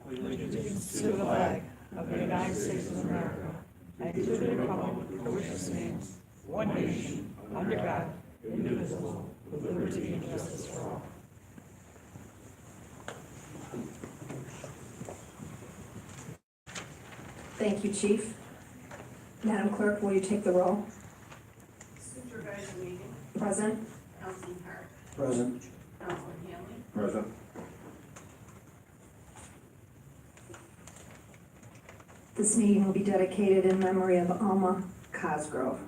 allegiance to the flag of the United States of America and to the republic for which it stands, one nation, under God, indivisible, with liberty and justice for all. Thank you, Chief. Madam Clerk, will you take the roll? Supervisor Meeting, Present. Councilman Hart, Present. Councilman Hanley, Present. This meeting will be dedicated in memory of Alma Cosgrove.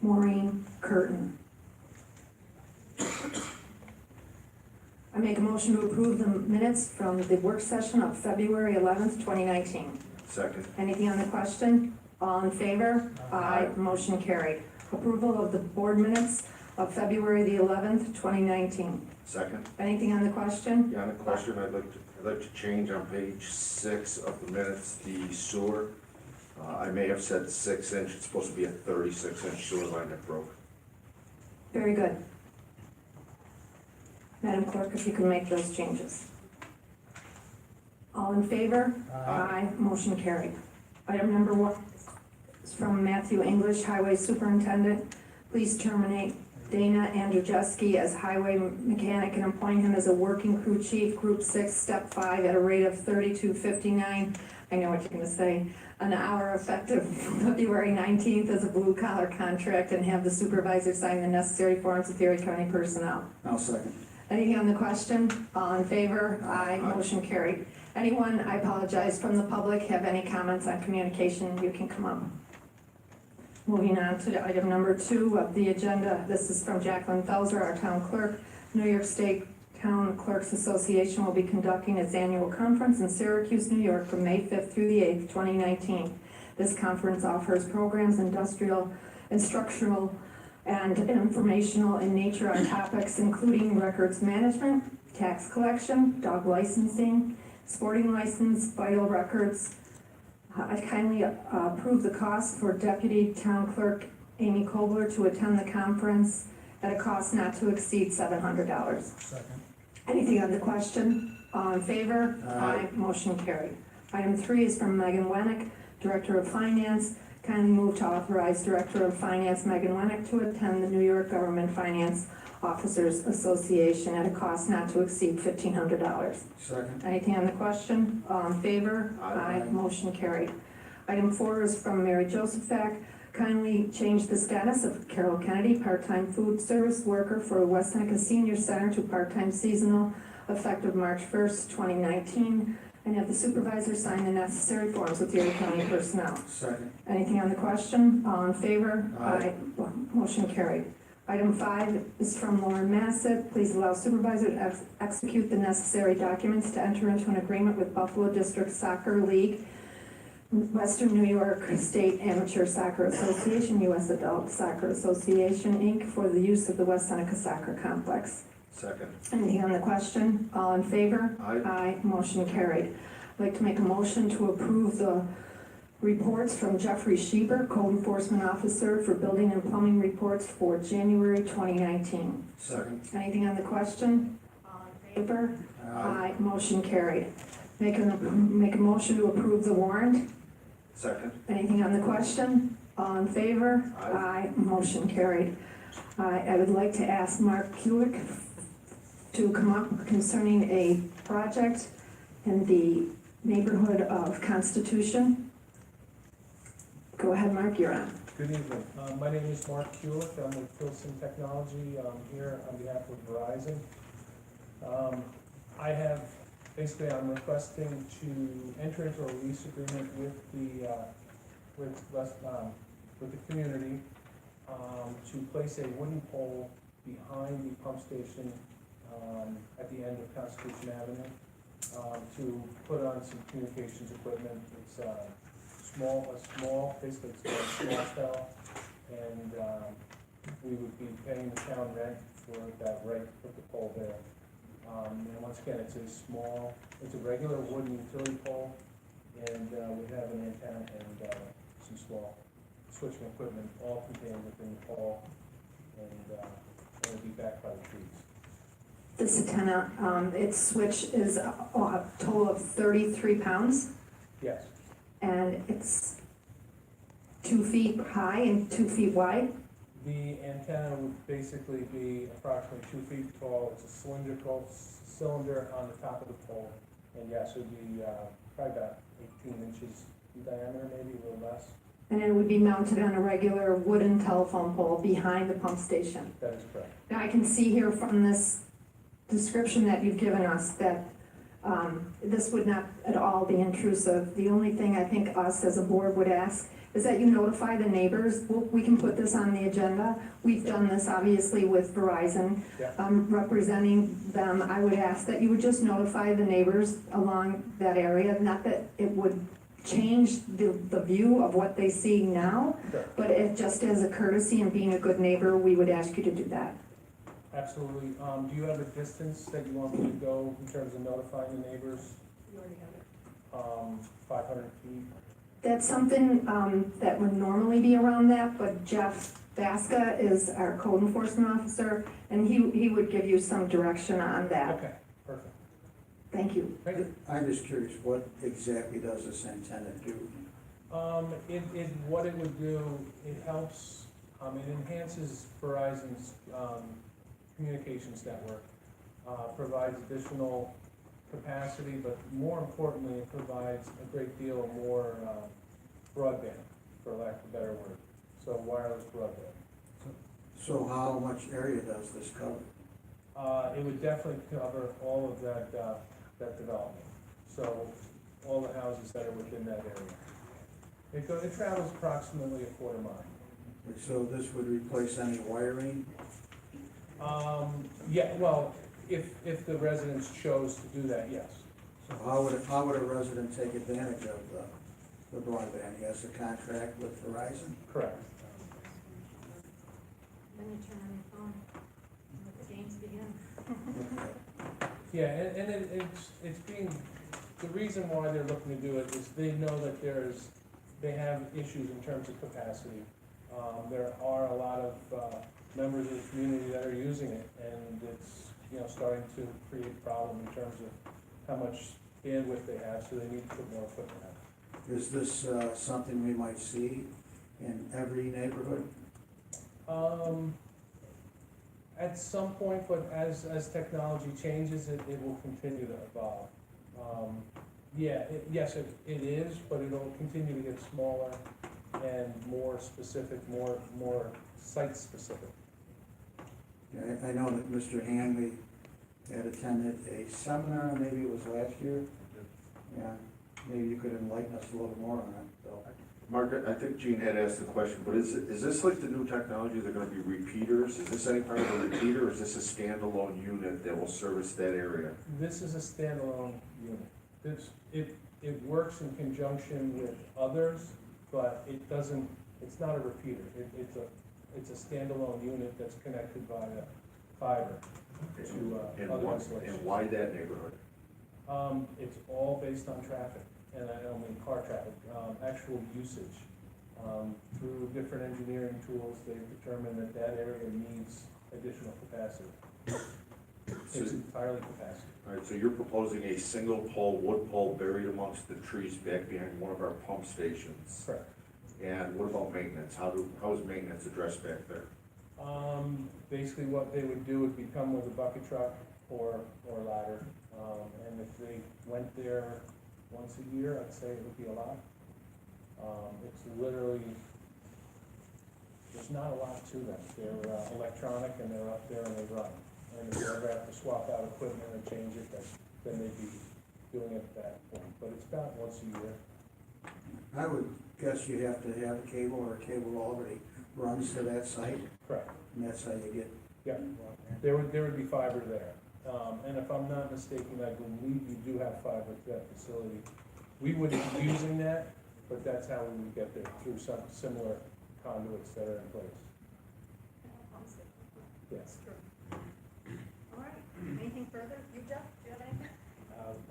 Maureen Curtin. I make a motion to approve the minutes from the work session of February 11th, 2019. Second. Anything on the question? All in favor? Aye. Motion carried. Approval of the board minutes of February the 11th, 2019. Second. Anything on the question? Yeah, on the question, I'd like to change on page 6 of the minutes, the sewer. I may have said 6 inch, it's supposed to be a 36-inch sewer line that broke. Very good. Madam Clerk, if you can make those changes. All in favor? Aye. Motion carried. Item number 1 is from Matthew English, Highway Superintendent. Please terminate Dana Andrzejewski as highway mechanic and appoint him as a working crew chief, Group 6, Step 5, at a rate of $32.59. I know what you're gonna say. An hour effective February 19th as a blue-collar contract, and have the supervisor sign the necessary forms with Erie County personnel. I'll second. Anything on the question? All in favor? Aye. Motion carried. Anyone, I apologize, from the public have any comments on communication, you can come up. Moving on to item number 2 of the agenda. This is from Jacqueline Felser, our town clerk. New York State Town Clerks Association will be conducting its annual conference in Syracuse, New York from May 5th through the 8th, 2019. This conference offers programs, instructional, and informational in nature on topics including records management, tax collection, dog licensing, sporting license, vital records. I kindly approve the cost for Deputy Town Clerk Amy Kobler to attend the conference at a cost not to exceed $700. Second. Anything on the question? All in favor? Aye. Motion carried. Item 3 is from Megan Wennick, Director of Finance. Kindly move to authorize Director of Finance Megan Wennick to attend the New York Government Finance Officers Association at a cost not to exceed $1,500. Second. Anything on the question? All in favor? Aye. Motion carried. Item 4 is from Mary Josephak. Kindly change the status of Carol Kennedy, part-time food service worker for West Seneca Senior Center to part-time seasonal, effective March 1st, 2019, and have the supervisor sign the necessary forms with Erie County personnel. Second. Anything on the question? All in favor? Aye. Motion carried. Item 5 is from Lauren Massett. Please allow supervisor to execute the necessary documents to enter into an agreement with Buffalo District Soccer League, Western New York State Amateur Soccer Association, U.S. Adult Soccer Association, Inc., for the use of the West Seneca Soccer Complex. Second. Anything on the question? All in favor? Aye. Motion carried. I'd like to make a motion to approve the reports from Jeffrey Schieber, Code Enforcement Officer, for building and plumbing reports for January 2019. Second. Anything on the question? All in favor? Aye. Motion carried. Make a motion to approve the warrant. Second. Anything on the question? All in favor? Aye. Motion carried. I would like to ask Mark Kulik to come up concerning a project in the neighborhood of Constitution. Go ahead, Mark, you're on. Good evening. My name is Mark Kulik. I'm with Filson Technology. I'm here on behalf of Verizon. I'm requesting to enter into a lease agreement with the community to place a wooden pole behind the pump station at the end of Constitution Avenue to put on some communications equipment. It's basically it's a small cell, and we would be paying the town rent for that right to put the pole there. And once again, it's a regular wooden utility pole, and we have an antenna and some small switching equipment all contained within the pole, and it'll be backed by the trees. this antenna, its switch is a total of 33 pounds, Yes, and it's 2 feet high and 2 feet wide. the antenna would basically be approximately 2 feet tall. It's a cylindrical cylinder on the top of the pole. And yes, it would be probably about 18 inches in diameter, maybe a little less. And it would be mounted on a regular wooden telephone pole behind the pump station. That is correct. Now, I can see here from this description that you've given us that this would not at all be intrusive. The only thing I think us as a board would ask is that you notify the neighbors. We can put this on the agenda. We've done this obviously with Verizon. Yeah. Representing them, I would ask that you would just notify the neighbors along that area, not that it would change the view of what they see now, Sure. but it just as a courtesy and being a good neighbor, we would ask you to do that. Absolutely. Do you have a distance that you want me to go in terms of notifying the neighbors? 500 feet? That's something that would normally be around that, but Jeff Baska is our code enforcement officer, and he would give you some direction on that. Okay, perfect. Thank you. Great. I'm just curious, what exactly does this antenna do? What it would do, it helps, it enhances Verizon's, communications network, provides additional capacity, but more importantly, it provides a great deal more, broadband, for lack of a better word. So wireless broadband. So how much area does this cover? It would definitely cover all of that, that development. So all the houses that are within that area. It travels approximately a quarter mile. So this would replace any wiring? Yeah, well, if the residents chose to do that, yes. So how would a resident take advantage of the broadband? He has a contract with Verizon? Correct. Then you turn on your phone, let the games begin. Okay. Yeah, and it's being, the reason why they're looking to do it is they know that they have issues in terms of capacity. There are a lot of, members of the community that are using it, and it's, starting to create a problem in terms of how much bandwidth they have, so they need to put more equipment out. Is this something we might see in every neighborhood? At some point, but as technology changes, it will continue to evolve. Yes, it is, but it'll continue to get smaller and more specific, more site-specific. Yeah, I know that Mr. Hanley had attended a seminar, maybe it was last year. Yeah, maybe you could enlighten us a little more on it, so. Margaret, I think Gene had asked the question, but is this like the new technology, they're gonna be repeaters? Is this any part of a repeater, or is this a standalone unit that will service that area? This is a standalone unit. It works in conjunction with others, but it's not a repeater. It's a standalone unit that's connected by a fiber to other installations. And why that neighborhood? It's all based on traffic, and I don't mean car traffic, actual usage. Through different engineering tools, they've determined that area needs additional capacity. It's entirely capacity. All right, so you're proposing a single pole, wood pole buried amongst the trees back behind one of our pump stations. Correct. And what about maintenance? How is maintenance addressed back there? Basically what they would do would be come with a bucket truck or ladder. And if they went there once a year, I'd say it would be a lot. It's literally, there's not a lot to them. They're electronic and they're up there and they run. And if you ever have to swap out equipment or change it, then they'd be doing it at that point. But it's about once a year. I would guess you have to have a cable, or a cable already runs to that site, Correct. and that's how you get. Yeah, there would be fiber there. And if I'm not mistaken, I believe you do have fiber to that facility. We wouldn't be using that, but that's how we would get there, through some similar conduits that are in place. Yes. All right, anything further? You, Jeff, do you have anything?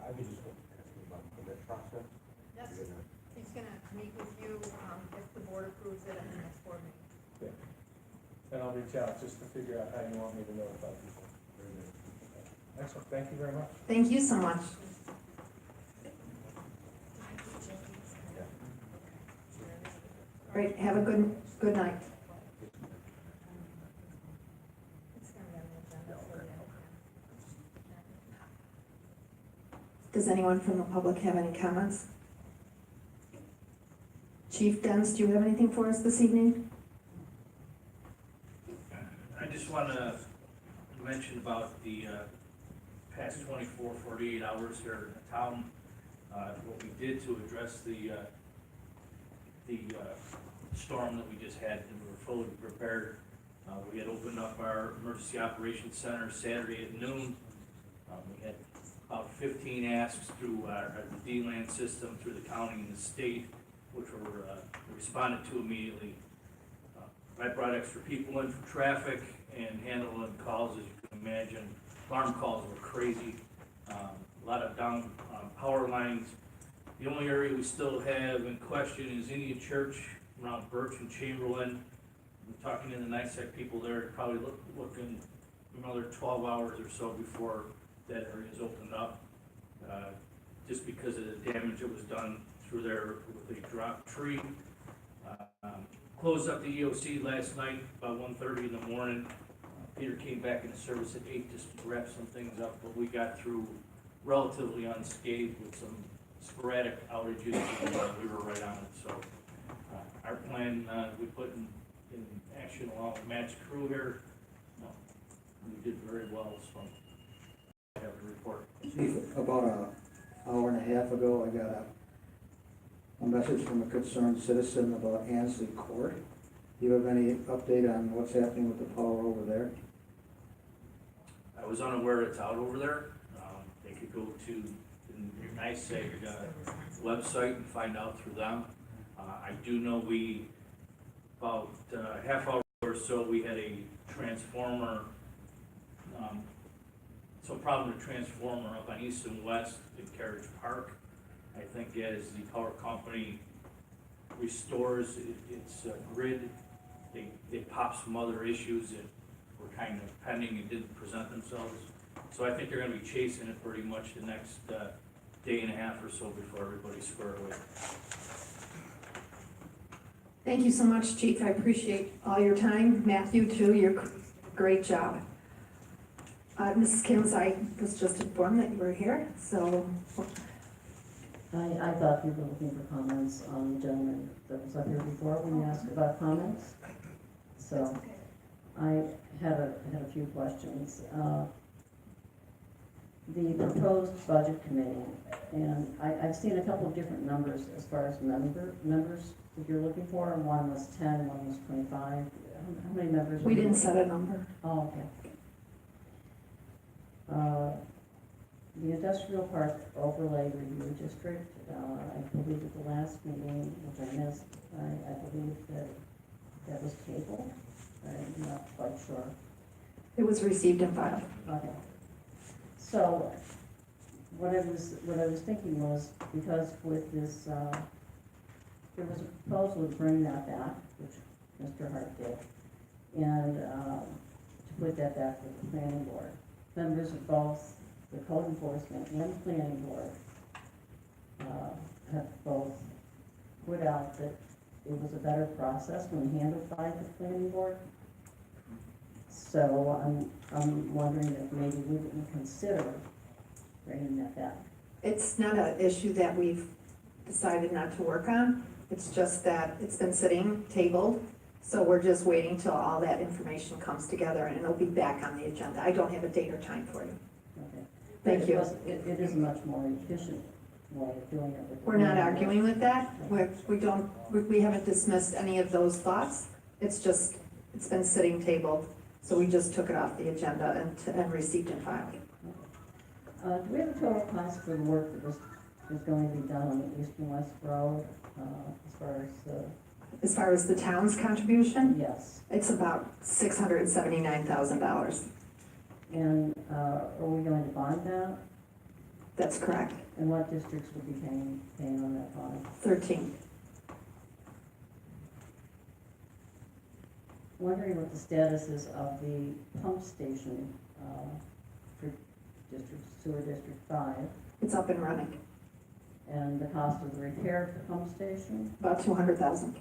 I could just ask you about the permit process. Yes, he's gonna meet with you, if the board approves it at the next board meeting. Yeah. And I'll reach out just to figure out how you want me to notify people. Excellent, thank you very much. Thank you so much. Great, have a good night. Does anyone from the public have any comments? Chief Dents, do you have anything for us this evening? I just want to mention about the past 24, 48 hours here in the town. What we did to address the storm that we just had, and we were fully prepared. We had opened up our emergency operations center Saturday at noon. We had about 15 asks through the D-Land system, through the county and the state, which were responded to immediately. I brought extra people in for traffic and handling calls, as you can imagine. Alarm calls were crazy, a lot of down power lines. The only area we still have in question is Indian Church around Birch and Chamberlain. I'm talking to the NICEAG people there, probably looking another 12 hours or so before that area is opened up, just because of the damage that was done through there with a dropped tree. Closed up the EOC last night about 1:30 in the morning. Peter came back into service at 8 just to wrap some things up, but we got through relatively unscathed with some sporadic outages, and we were right on it. So our plan, we put in action along with Matt's crew here. We did very well, so I have a report. Chief, about an hour and a half ago, I got a message from a concerned citizen about Ansley Court. Do you have any update on what's happening with the power over there? I was unaware it's out over there. They could go to the NICEAG website and find out through them. I do know about a half hour or so, we had a transformer, some problem with transformer up on East and West in Carriage Park. I think as the power company restores its grid, they pop some other issues that were kind of pending and didn't present themselves. So I think they're gonna be chasing it pretty much the next day and a half or so before everybody's squared away. Thank you so much, Chief. I appreciate all your time. Matthew, too, great job. Mrs. Kims, I was just informed that you were here, so I thought you were looking for comments on the gentleman that was up here before when you asked about comments. So I had a few questions. The proposed budget committee, and I've seen a couple of different numbers as far as members that you're looking for. One was 10, one was 25. How many members? we didn't set a number. Oh, okay. The Industrial Park Overlay Review District, I believe at the last meeting, which I missed, I believe that was tabled. I'm not quite sure. It was received and filed. Okay. So, what I was thinking was, because with this, there was a proposal to bring that back, which Mr. Hart did, and to put that back with the planning board. Members of both the code enforcement and the planning board have both put out that it was a better process when handled by the planning board. So I'm wondering if maybe we wouldn't consider bringing that back. It's not an issue that we've decided not to work on. It's just that it's been sitting tabled. So we're just waiting till all that information comes together and it'll be back on the agenda. I don't have a date or time for you. Okay. Thank you. It is a much more efficient way of doing it. We're not arguing with that. We haven't dismissed any of those thoughts. It's just, it's been sitting tabled. So we just took it off the agenda and received and filed. Do we have a total cost for the work that is going to be done on the East and West Road, As far as the town's contribution, yes. it's about $679,000. And are we going to bond that? That's correct. And what districts will be paying on that bond? 13. Wondering what the status is of the pump station for sewer district 5, It's up and running, and the cost of the repair of the pump station, about 200,000.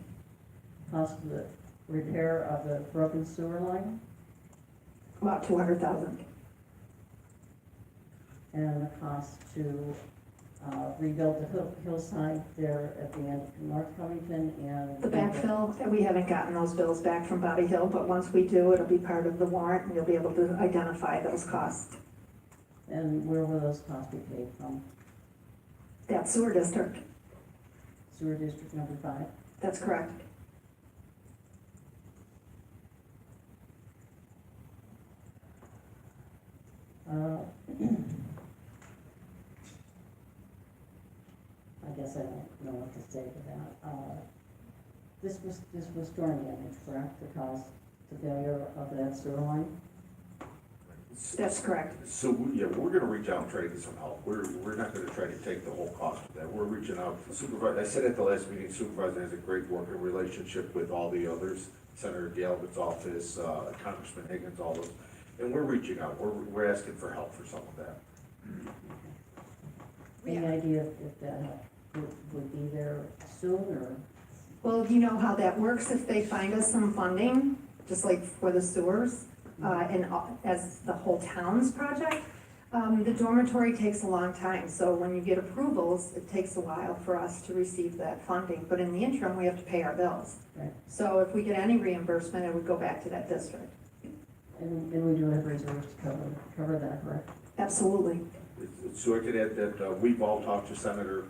cost of the repair of the broken sewer line, About 200,000. and the cost to rebuild the hillside there at the end of North Covington and. The backfill, we haven't gotten those bills back from Bobby Hill, but once we do, it'll be part of the warrant, and you'll be able to identify those costs. And where will those costs be paid from? That sewer district, Sewer district number 5? that's correct. I guess I don't know what to say to that. This was storm damage, correct, that caused the failure of that sewer line? That's correct. So, yeah, we're gonna reach out and try to get some help. We're not gonna try to take the whole cost of that. We're reaching out to Supervisor. I said at the last meeting, Supervisor has a great working relationship with all the others, Senator Galvin's office, Congressman Higgins, all those. And we're reaching out. We're asking for help for some of that. Any idea if that help would be there soon, or? Well, you know how that works, if they find us some funding, just like for the sewers, and as the whole town's project, the dormitory takes a long time, so when you get approvals, it takes a while for us to receive that funding, but in the interim, we have to pay our bills. Right. So if we get any reimbursement, it would go back to that district. And we do have reserves to cover that, correct? Absolutely. So I could add that, we've all talked to Senator,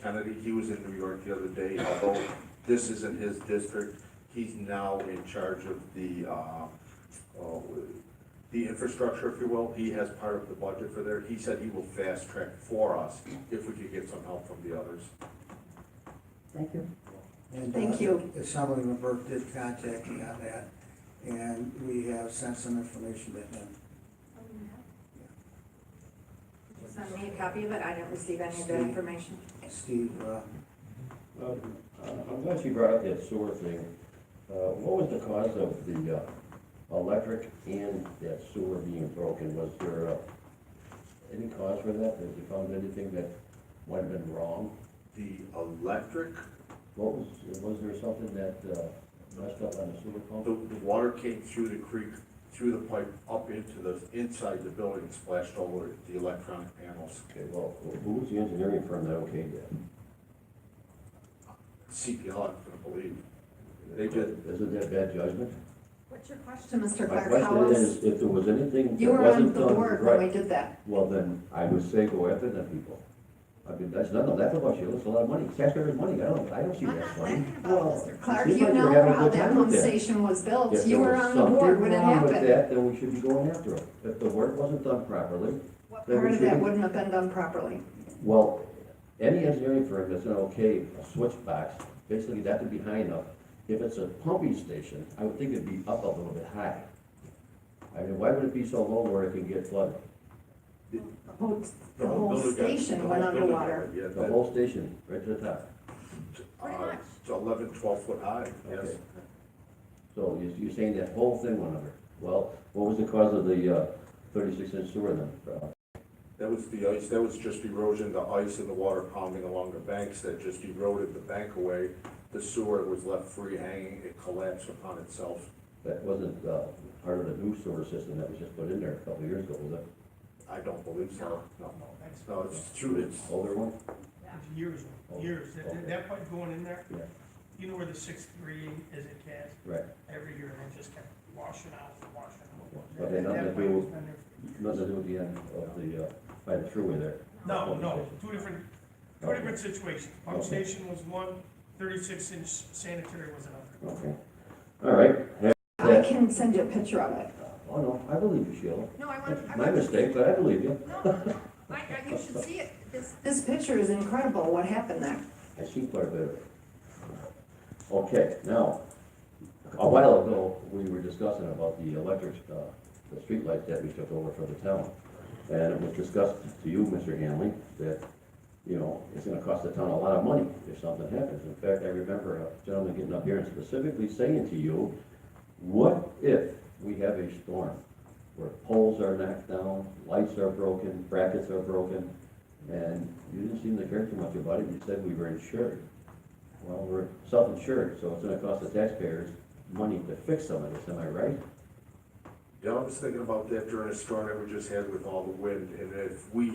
Kennedy. He was in New York the other day. Although this isn't his district, he's now in charge of the infrastructure, if you will. He has part of the budget for there. He said he will fast track for us if we could get some help from the others. Thank you. And, Thank you. Assemblyman Burke did contact me on that, and we have sent some information to him. Send me a copy of it, I didn't receive any of that information. Steve, I'm glad you brought up that sewer thing. What was the cause of the electric and that sewer being broken? Was there any cause for that? Have you found anything that might have been wrong? The electric, Was there something that messed up on the sewer pump? the water came through the creek, through the pipe, up into the, inside the building, and splashed over the electronic panels. Okay, well, who was the engineering firm that okayed that? CPL, I'm gonna believe. They did. Isn't that bad judgment? What's your question, Mr. My Clark? How question was, is, if there was anything you that were on wasn't the done board when we right, did that. well, then I would say go after them people. I mean, that's nothing left about you, it's a lot of money, taxpayers' money, I don't see that money. Well, Clark, seems you like you're know having a how good that time with pump that. station was built. If You there were was on the board when it something wrong with happened. that, then we should be going after it. If the work wasn't done properly, What then part we of that should, wouldn't have been done properly? well, any engineering firm that's gonna okay a switch box, basically that to be high enough. If it's a pumping station, I would think it'd be up a little bit high. I mean, why would it be so low where it can get flooded? The whole building got- station the went whole building got- underwater. Yeah, The whole station, right to the top. It's 11, 12 foot high, yes. Okay. So you're saying that whole thing went under. Well, what was the cause of the 36-inch sewer then? That was the ice, that was just erosion, the ice and the water pounding along the banks that just eroded the bank away. The sewer was left free hanging, it collapsed upon itself. That wasn't part of the new sewer system that was just put in there a couple of years ago, was it? I don't believe so, no. That's No, it's true, it's, Older one? years, years. Okay. That pipe going in there, Yeah, you know where the 6-3 is at Cass? right. Every year, they just kept washing out, washing out. But they nothing to That pipe do- has been there for- Nothing to do with the end of the, by the thruway there. No, two different situations. Pump Okay. station was one, 36-inch sanitary was another. Okay. All right. I can send you a picture of it. Oh, no, I believe you, Sheila. No, I It's my mistake, but I believe you. You should see it. This picture is incredible, what happened there. I see quite a bit of it. Okay, now, a while ago, we were discussing about the electric, the streetlights that we took over for the town. And it was discussed to you, Mr. Hanley, that, you know, it's gonna cost the town a lot of money if something happens. In fact, I remember a gentleman getting up here and specifically saying to you, what if we have a storm where poles are knocked down, lights are broken, brackets are broken, and you didn't seem to care too much about it, you said we were insured. Well, we're self-insured, so it's gonna cost the taxpayers money to fix some of this, am I right? Yeah, I was thinking about that during the storm that we just had with all the wind, and if we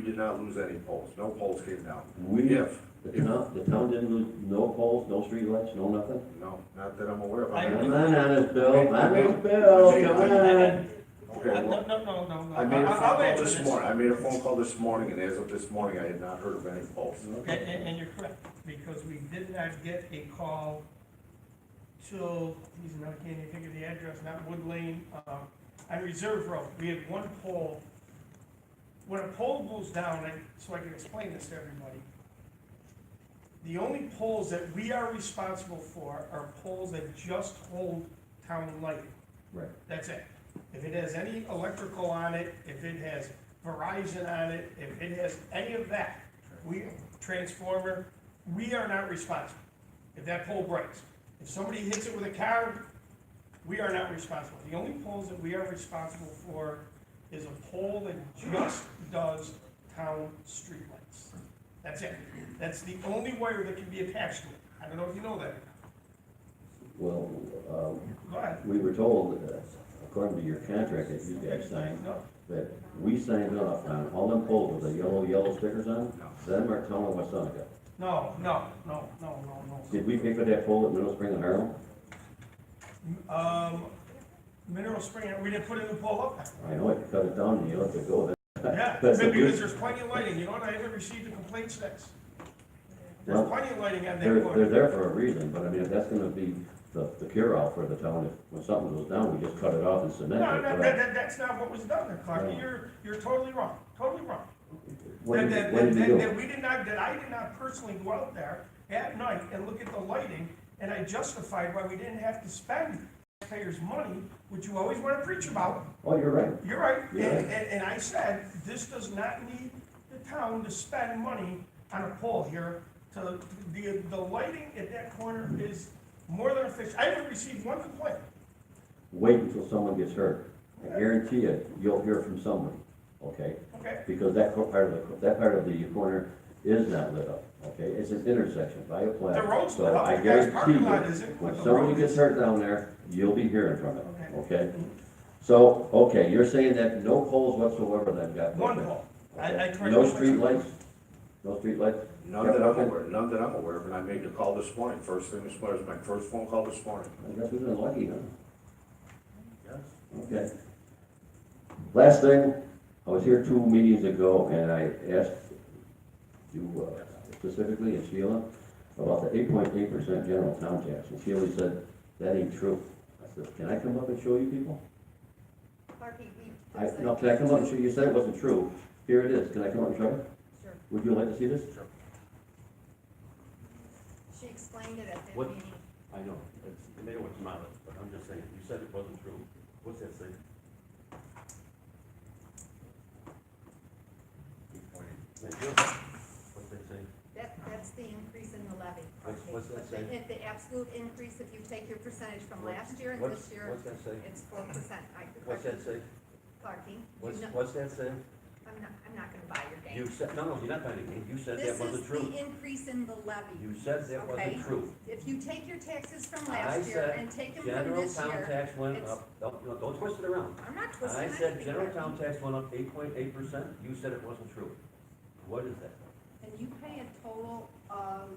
did not lose any poles, no poles came down. The town didn't lose, no poles, no streetlights, no nothing? No, not that I'm aware of. Come on, honest Bill, honest Bill, come on. Okay, well, No. I made a phone I'll call answer this morning, I made a phone call this morning, and as of this morning, I had not heard of any poles. And you're correct, because we did not get a call till, I can't even think of the address, not Wood Lane, on Reserve Road. We had one pole. When a pole goes down, so I can explain this to everybody, the only poles that we are responsible for are poles that just hold town lighting. Right. That's it. If it has any electrical on it, if it has Verizon on it, if it has any of that, transformer, we are not responsible if that pole breaks. If somebody hits it with a car, we are not responsible. The only poles that we are responsible for is a pole that just does town streetlights. That's it. That's the only wire that can be attached to it. I don't know if you know that. Well, Go ahead. we were told, according to your contract that you guys signed, No. that we signed off on all them poles with the yellow stickers on, them are town of West Seneca. No. Did we pay for that pole at Middle Spring and Harlem? Mineral Spring, we didn't put a new pole up there. I know it, cut it down and you let it go. Yeah, That's a maybe because good- there's plenty of lighting. You know what? I haven't received a complaint since. There's Well, plenty of lighting on that They're corner. there for a reason, but I mean, if that's gonna be the cure-all for the town, if when something goes down, we just cut it off and cement No, it. that's not what was done there, Clark. No. You're totally wrong, totally wrong. When That did you do it? I did not personally go out there at night and look at the lighting, and I justified why we didn't have to spend taxpayers' money, which you always want to preach about. Oh, you're right. You're right, You're right. and I said, this does not need the town to spend money on a pole here. The lighting at that corner is more than efficient. I haven't received one complaint. Wait until someone gets hurt. I guarantee you, you'll hear from somebody, okay? Okay. Because that part of the corner is not lit up, okay? It's an intersection by a plat. The road's So lit up. I The guy's guarantee parking lot you, isn't, when but the somebody road gets is. hurt down there, you'll be hearing from it, Okay. okay? So, okay, you're saying that no poles whatsoever then got One broken? pole. I Okay. corrected No myself. street lights? No street lights? None that I'm aware of, and I made the call this morning, first thing this morning, it was my first phone call this morning. I guess we've been lucky, huh? Yes. Okay. Last thing, I was here 2 meetings ago and I asked you specifically and Sheila about the 8.8% general town tax. And Sheila said, that ain't true. I said, can I come up and show you people? No, can I come up and show you? You said it wasn't true. Here it is. Can I come up and show you? Sure. Would you like to see this? She explained it at that What? meeting. I know, it made it what's modest, but I'm just saying, you said it wasn't true. What's that say? What's that say? That's the increase in the levy. What's that say? If the absolute increase, if you take your percentage from last year and What's- this year, What's that say? it's 4%. What's that say? Clarky, What's that say? I'm not gonna buy your You game. said, no, you're not buying it. You said This that wasn't is true. the increase in the levy. You said that Okay. wasn't true. If you take your taxes from I last year said and take them from general this town year, tax went it's- up, don't twist it around. I'm not twisting I anything. said general here. town tax went up 8.8%, you said it wasn't true. What is that? And you pay a total of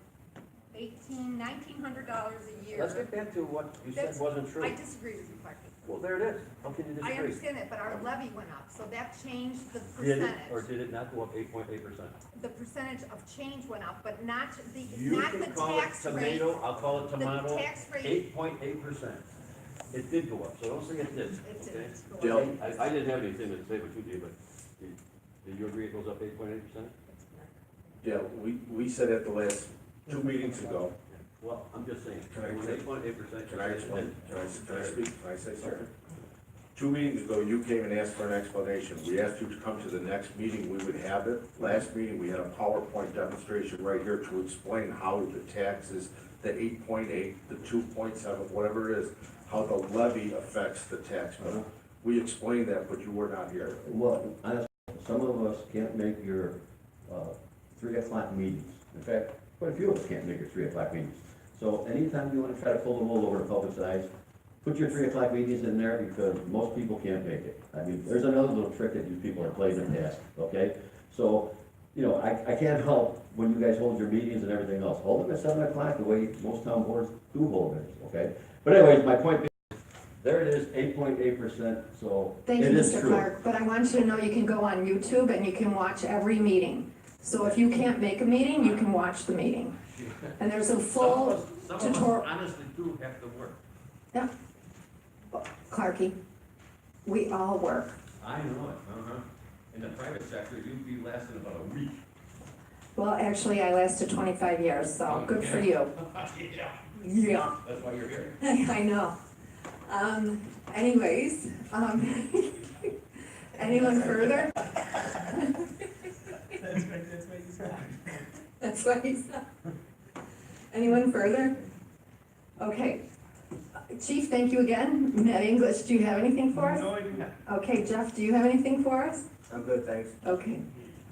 $1,900 a year. Let's get back to what you said That's- wasn't true. I disagree with you, Clarky. Well, there it is. How can you I disagree? understand it, but our levy went up, so that changed the Did it, or percentage. did it not go up 8.8%? The percentage of change went up, but not the, You not the can call it tax rate. tomato, I'll call it The tomato, tax rate, 8.8%. It did go up, so don't say it didn't, it okay? didn't. Dale, I didn't have anything to say what you did, but did you agree it goes up 8.8%? Yeah, we said at the last 2 meetings ago, Well, I'm just saying, Can I it was say- 8.8%. can I explain, can I speak, can I say something? 2 meetings ago, you came and asked for an explanation. We asked you to come to the next meeting, we would have it. Last meeting, we had a PowerPoint demonstration right here to explain how the taxes, the 8.8, the 2.7, whatever it is, how the levy affects the tax bill. We explained that, but you were not here. Well, honestly, some of us can't make your, 3 o'clock meetings. In fact, quite a few of us can't make your 3 o'clock meetings. So anytime you wanna try to pull the wool over the public's eyes, put your 3 o'clock meetings in there, because most people can't make it. I mean, there's another little trick that you people are playing in the past, okay? So, you know, I can't help when you guys hold your meetings and everything else. Hold them at 7 o'clock, the way most town boards do hold theirs, okay? But anyways, my point being, there it is, 8.8%, so Thank you, it is Mr. true. Clark, but I want you to know you can go on YouTube and you can watch every meeting. So if you can't make a meeting, you can watch the meeting. And there's a full Some of tutorial. us honestly do have to work. Clarky, we all work. I know it, In the private sector, you'd be lasting about a week. Well, actually, I lasted 25 years, so good for you. Yeah, Yeah. that's why you're here. I know. Anyways, anyone further? That's what you said. That's what he said. Anyone further? Okay. Chief, thank you again. Matt English, do you have anything for us? No, I do not. Okay, Jeff, do you have anything for us? I'm good, thanks. Okay.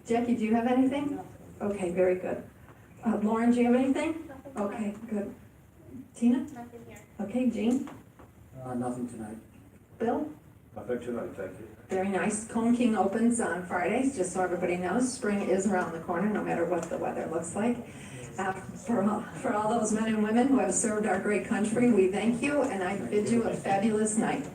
Jackie, do you have anything? Okay, very good. Lauren, do you have anything? Okay, good. Tina? Nothing here. Okay, Jean? Nothing tonight. Bill? Nothing tonight, thank you. Very nice. Cone King opens on Fridays, just so everybody knows. Spring is around the corner, no matter what the weather looks like. For all those men and women who have served our great country, we thank you, and I bid you a fabulous night.